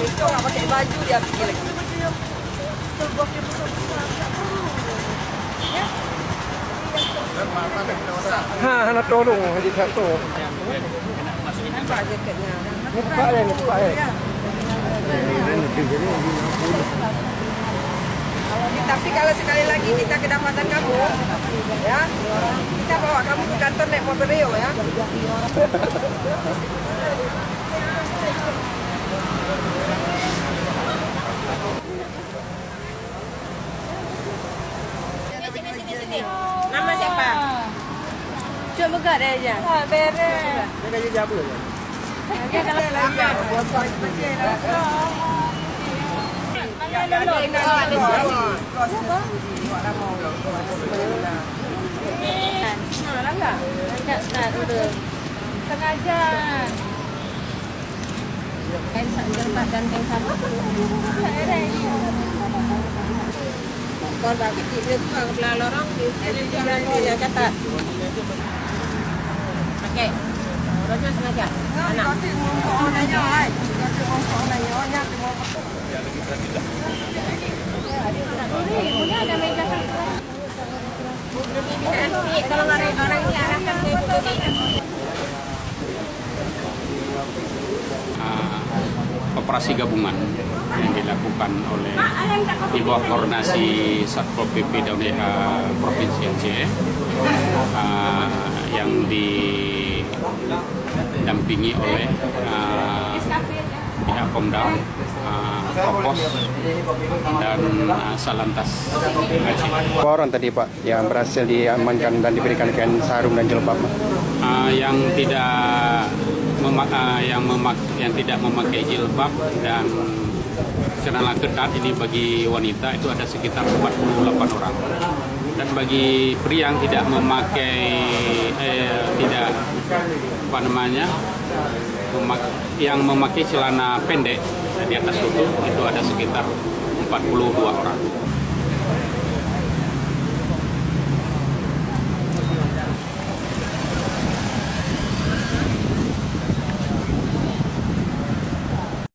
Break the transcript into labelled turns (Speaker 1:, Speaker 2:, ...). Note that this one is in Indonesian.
Speaker 1: Besok nggak pakai baju dia pergi lagi.
Speaker 2: Nak tolong haji satu.
Speaker 1: Nampak jaketnya.
Speaker 2: Nampak ya.
Speaker 1: Tapi kalau sekali lagi kita kedapatan kamu, ya, kita bawa kamu ke kantor naik mobil Rio ya. Sini. Nama siapa? Cuma begat aja. Beres.
Speaker 2: Dia gaji jabu ya.
Speaker 1: Dia kalau lagi buat sengaja. Kain sak ganteng sama. Còn bảo cái chị đưa vào là lorong thì sẽ lên cho ya kata. Pakai. Rojo sengaja. Anak. Punya ada meja kan. Kalau nggak ada orang ini arahkan ke
Speaker 3: operasi gabungan yang dilakukan oleh di bawah koordinasi Satpol PP Daunega Provinsi Aceh yang didampingi oleh pihak Pemdam, Propos dan Salantas Aceh.
Speaker 2: Berapa orang tadi Pak yang berhasil diamankan dan diberikan kain sarung dan jilbab?
Speaker 3: Yang tidak memakai jilbab dan celana ketat ini bagi wanita itu ada sekitar 48 orang, dan bagi pria yang tidak memakai yang memakai celana pendek di atas lutut itu ada sekitar 42 orang.